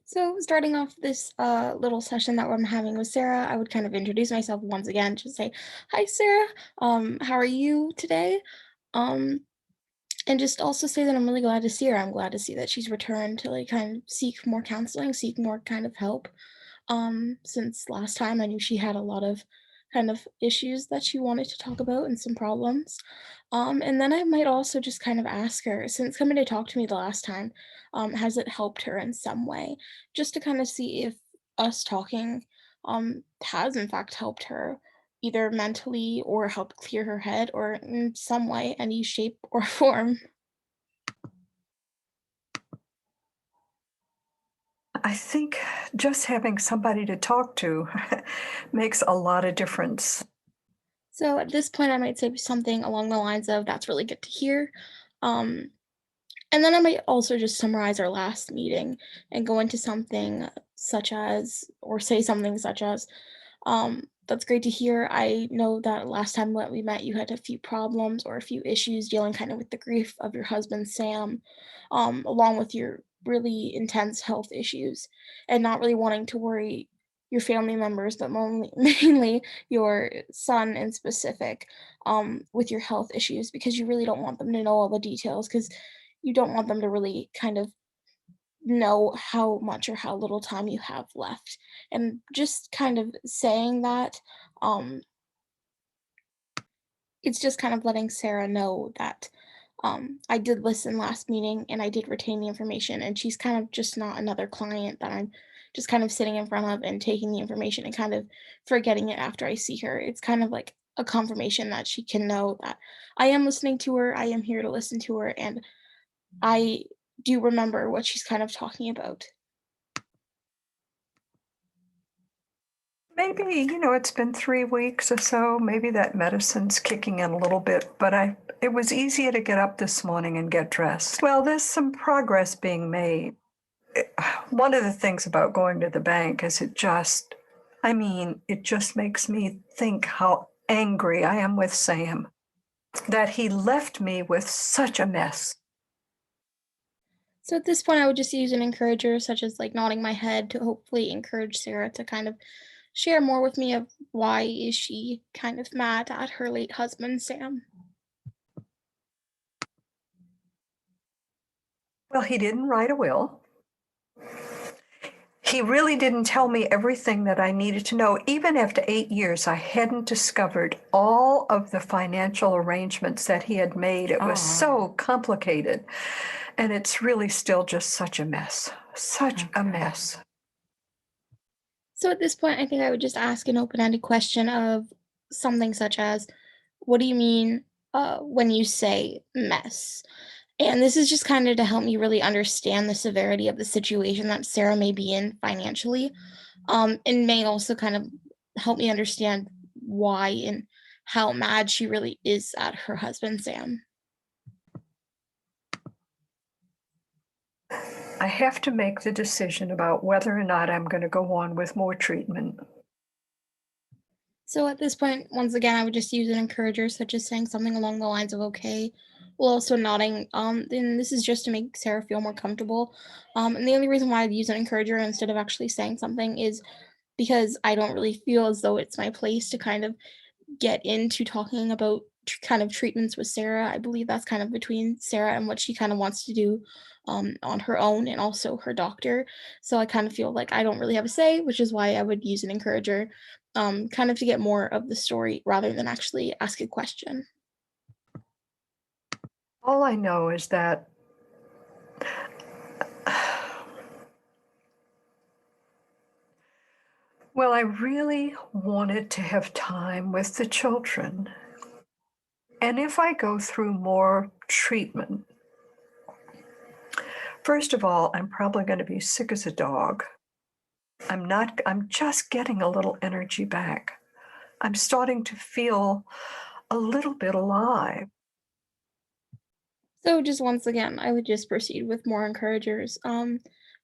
So, starting off this little session that I'm having with Sarah, I would kind of introduce myself once again, just say, "Hi, Sarah. How are you today?" Um, and just also say that I'm really glad to see her. I'm glad to see that she's returned to like kind of seek more counseling, seek more kind of help. Since last time I knew she had a lot of kind of issues that she wanted to talk about and some problems. And then I might also just kind of ask her, since coming to talk to me the last time, has it helped her in some way? Just to kind of see if us talking has in fact helped her either mentally or helped clear her head or in some way, any shape or form. I think just having somebody to talk to makes a lot of difference. So at this point, I might say something along the lines of, "That's really good to hear." Um, And then I might also just summarize our last meeting and go into something such as, or say something such as, that's great to hear. I know that last time that we met, you had a few problems or a few issues dealing kind of with the grief of your husband, Sam, along with your really intense health issues and not really wanting to worry your family members, but mainly your son in specific, with your health issues because you really don't want them to know all the details because you don't want them to really kind of know how much or how little time you have left. And just kind of saying that, um, it's just kind of letting Sarah know that I did listen last meeting and I did retain the information. And she's kind of just not another client that I'm just kind of sitting in front of and taking the information and kind of forgetting it after I see her. It's kind of like a confirmation that she can know that I am listening to her, I am here to listen to her, and I do remember what she's kind of talking about. Maybe, it's been 3 weeks or so. Maybe that medicine's kicking in a little bit, but it was easier to get up this morning and get dressed. Well, there's some progress being made. One of the things about going to the bank is it just makes me think how angry I am with Sam that he left me with such a mess. So at this point, I would just use an encourager, such as like nodding my head, to hopefully encourage Sarah to kind of share more with me of why is she kind of mad at her late husband, Sam. Well, he didn't write a will. He really didn't tell me everything that I needed to know. Even after 8 years, I hadn't discovered all of the financial arrangements that he had made. It was so complicated. And it's really still just such a mess. Such a Okay. mess. So at this point, I think I would just ask an open-ended question of something such as, "What do you mean when you say mess?" And this is just kind of to help me really understand the severity of the situation that Sarah may be in financially, and may also kind of help me understand why and how mad she really is at her husband, Sam. I have to make the decision about whether or not I'm going to go on with more treatment. So at this point, once again, I would just use an encourager, such as saying something along the lines of "okay," while also nodding. Then this is just to make Sarah feel more comfortable. And the only reason why I'd use an encourager instead of actually saying something is because I don't really feel as though it's my place to kind of get into talking about kind of treatments with Sarah. I believe that's kind of between Sarah and what she kind of wants to do on her own and also her doctor. So I kind of feel like I don't really have a say, which is why I would use an encourager, kind of to get more of the story rather than actually ask a question. All I know is that well, I really wanted to have time with the children. And if I go through more treatment, first of all, I'm probably going to be sick as a dog. I'm just getting a little energy back. I'm starting to feel a little bit alive. So just once again, I would just proceed with more encouragers.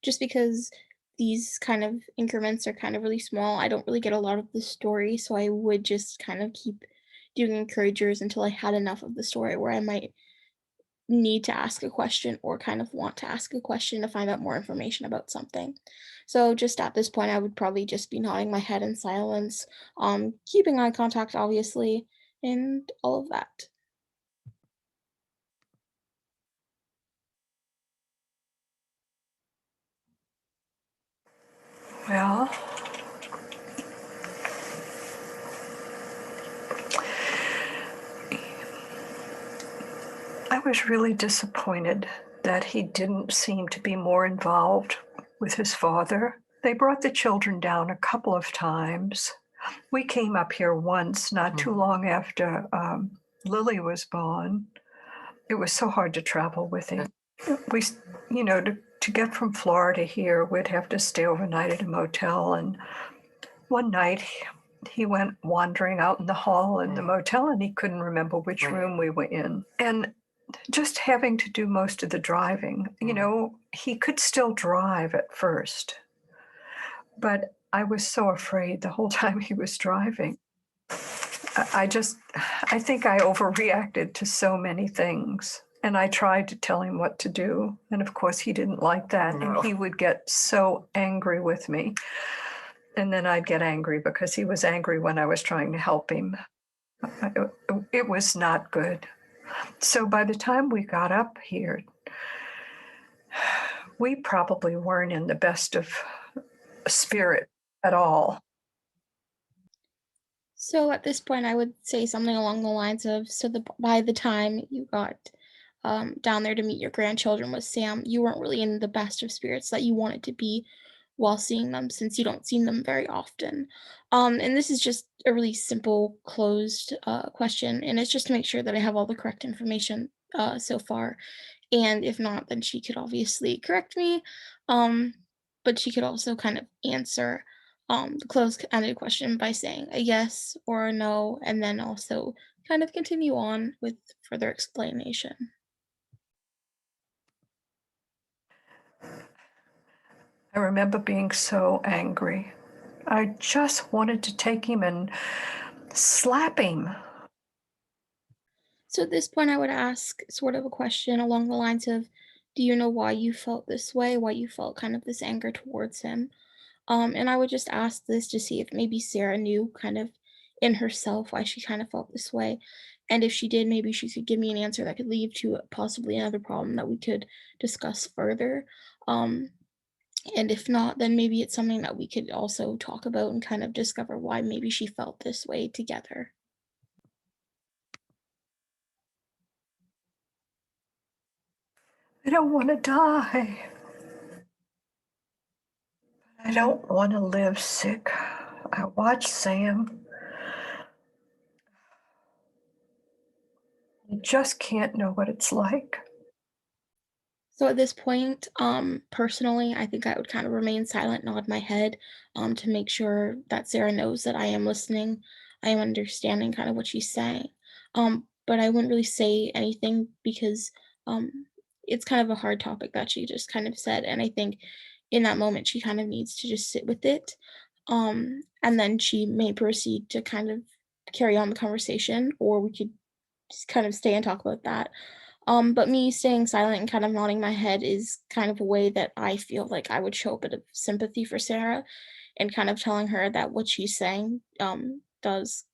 Just because these kind of increments are kind of really small, I don't really get a lot of the story, so I would just kind of keep doing encouragers until I had enough of the story where I might need to ask a question or kind of want to ask a question to find out more information about something. So just at this point, I would probably just be nodding my head in silence, keeping eye contact, obviously, and all of that. Well, I was really disappointed that he didn't seem to be more involved with his father. They brought the children down a couple of times. We came up here once, not too long after Lily was born. It was so hard to travel with him. We, to get from Florida here, we'd have to stay overnight at a motel. And one night he went wandering out in the hall in the motel and he couldn't remember which room we were in. And just having to do most of the driving, he could still drive at first, but I was so afraid the whole time he was driving. I think I overreacted to so many things. And I tried to tell him what to do. And of course, he didn't like that. No. And he would get so angry with me. And then I'd get angry because he was angry when I was trying to help him. It was not good. So by the time we got up here, we probably weren't in the best of spirit at all. So at this point, I would say something along the lines of, so by the time you got down there to meet your grandchildren with Sam, you weren't really in the best of spirits that you wanted to be while seeing them, since you don't see them very often. And this is just a really simple, closed question, and it's just to make sure that I have all the correct information so far. And if not, then she could obviously correct me. Um, but she could also kind of answer the closed-ended question by saying a yes or a no, and then also kind of continue on with further explanation. I remember being so angry. I just wanted to take him and slap him. So at this point, I would ask sort of a question along the lines of, do you know why you felt this way? Why you felt kind of this anger towards him? And I would just ask this to see if maybe Sarah knew kind of in herself why she kind of felt this way. And if she did, maybe she could give me an answer that could lead to possibly another problem that we could discuss further. Um, and if not, then maybe it's something that we could also talk about and kind of discover why maybe she felt this way together. I don't want to die. I don't want to live sick. I watch Sam. You just can't know what it's like. So at this point, personally, I think I would kind of remain silent, nod my head, to make sure that Sarah knows that I am listening, I am understanding kind of what she's saying. But I wouldn't really say anything because it's kind of a hard topic that she just kind of said, and I think in that moment she kind of needs to just sit with it, and then she may proceed to kind of carry on the conversation, or we could just kind of stay and talk about that. But me staying silent and kind of nodding my head is kind of a way that I feel like I would show a bit of sympathy for Sarah and kind of telling her that what she's saying does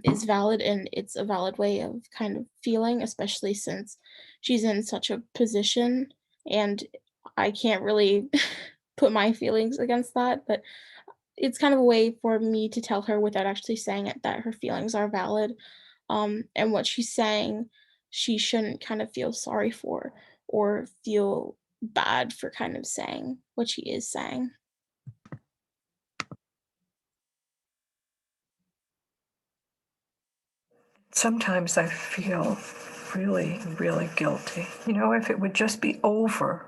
is valid and it's a valid way of kind of feeling, especially since she's in such a position and I can't really put my feelings against that. But it's kind of a way for me to tell her without actually saying it that her feelings are valid, and what she's saying, she shouldn't kind of feel sorry for or feel bad for kind of saying what she is saying. Sometimes I feel really, really guilty. If it would just be over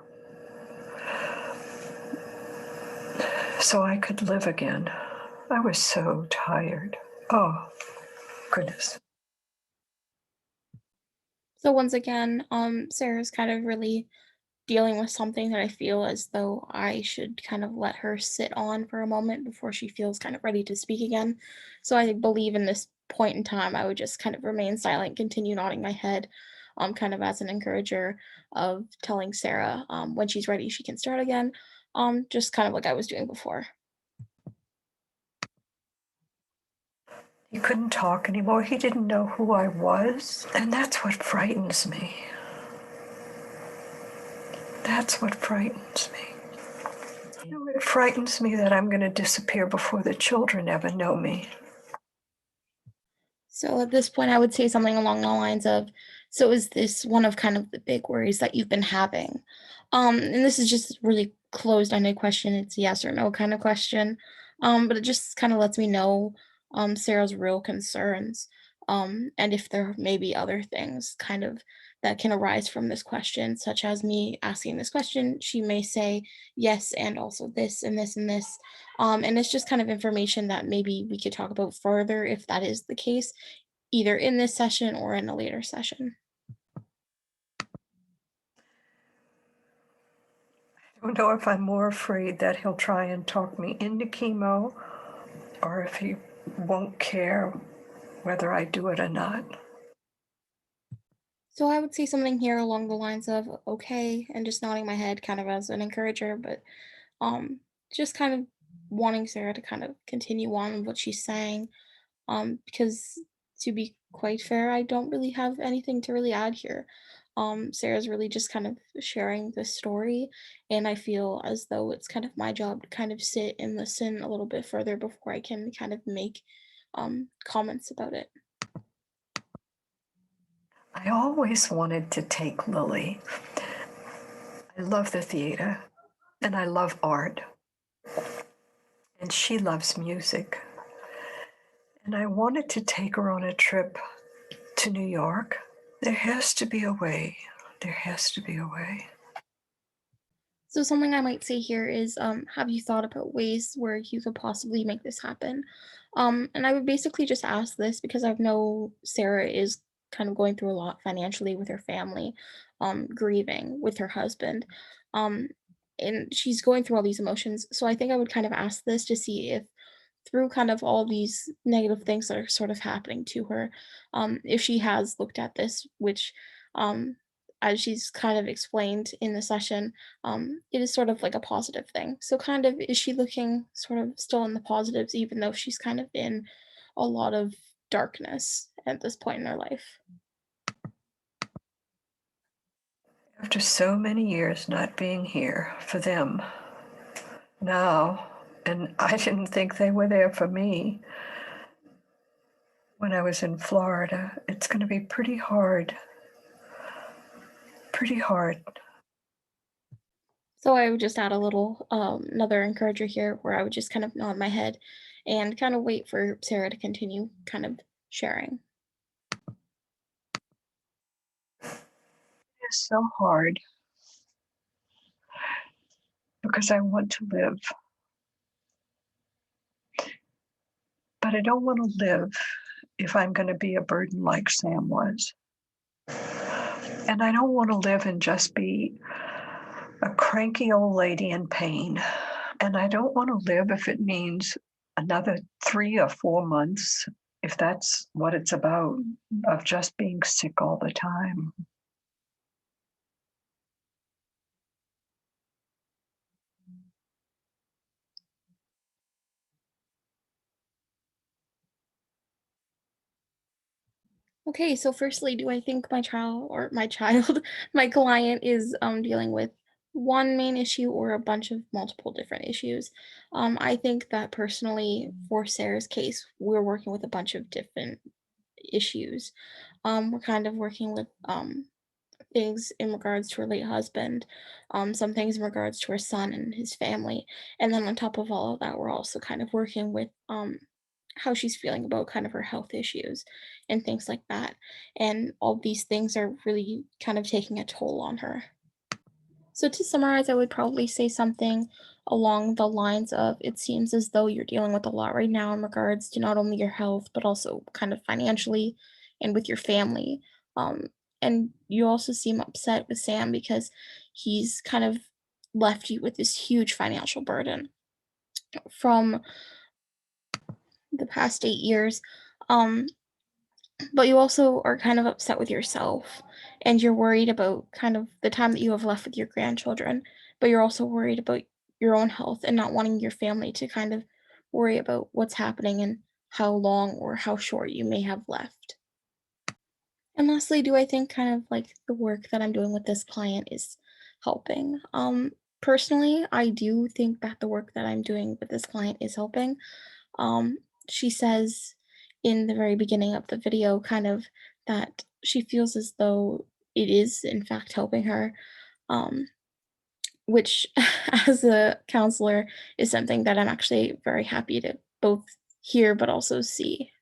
so I could live again. I was so tired. Oh, goodness. So once again, Sarah's kind of really dealing with something that I feel as though I should kind of let her sit on for a moment before she feels kind of ready to speak again. So I believe in this point in time, I would just kind of remain silent, continue nodding my head, kind of as an encourager of telling Sarah when she's ready, she can start again, just kind of like I was doing before. He couldn't talk anymore. He didn't know who I was. And that's what frightens me. That's what frightens me. It frightens me that I'm going to disappear before the children ever know me. So at this point, I would say something along the lines of, so is this one of kind of the big worries that you've been having? And this is just really closed-ended question. It's a yes or no kind of question. But it just kind of lets me know Sarah's real concerns. And if there may be other things kind of that can arise from this question, such as me asking this question, she may say yes, and also this and this and this. And it's just kind of information that maybe we could talk about further if that is the case, either in this session or in a later session. I don't know if I'm more afraid that he'll try and talk me into chemo or if he won't care whether I do it or not. So I would say something here along the lines of okay, and just nodding my head kind of as an encourager, but um just kind of wanting Sarah to kind of continue on what she's saying. Because to be quite fair, I don't really have anything to really add here. Sarah's really just kind of sharing the story, and I feel as though it's kind of my job to kind of sit and listen a little bit further before I can kind of make comments about it. I always wanted to take Lily. I love the theater and I love art, and she loves music. And I wanted to take her on a trip to New York. There has to be a way. There has to be a way. So something I might say here is, have you thought about ways where you could possibly make this happen? And I would basically just ask this because I know Sarah is kind of going through a lot financially with her family, grieving with her husband, um, and she's going through all these emotions. So I think I would kind of ask this to see if through kind of all these negative things that are sort of happening to her, if she has looked at this, which um, as she's kind of explained in the session, it is sort of like a positive thing. So, kind of, is she looking sort of still in the positives, even though she's kind of in a lot of darkness at this point in her life? After so many years not being here for them now, and I didn't think they were there for me when I was in Florida, it's going to be pretty hard. Pretty hard. So, I would just add a little, another encourager here where I would just kind of nod my head and kind of wait for Sarah to continue kind of sharing. It's so hard because I want to live, but I don't want to live if I'm going to be a burden like Sam was. And I don't want to live and just be a cranky old lady in pain. And I don't want to live if it means another 3 or 4 months, if that's what it's about, of just being sick all the time. Okay, so firstly, do I think my child, my client is dealing with one main issue or a bunch of multiple different issues? I think that personally, for Sarah's case, we're working with a bunch of different issues. We're kind of working with things in regards to her late husband, some things in regards to her son and his family, and then on top of all of that, we're also kind of working with how she's feeling about kind of her health issues and things like that. And all these things are really kind of taking a toll on her. So to summarize, I would probably say something along the lines of it seems as though you're dealing with a lot right now in regards to not only your health, but also kind of financially and with your family. Um, and you also seem upset with Sam because he's kind of left you with this huge financial burden from the past 8 years. Um, but you also are kind of upset with yourself and you're worried about kind of the time that you have left with your grandchildren, but you're also worried about your own health and not wanting your family to kind of worry about what's happening and how long or how short you may have left. And lastly, do I think kind of like the work that I'm doing with this client is helping? Personally, I do think that the work that I'm doing with this client is helping. Um, she says in the very beginning of the video kind of that she feels as though it is in fact helping her, um, which as a counselor is something that I'm actually very happy to both hear but also see.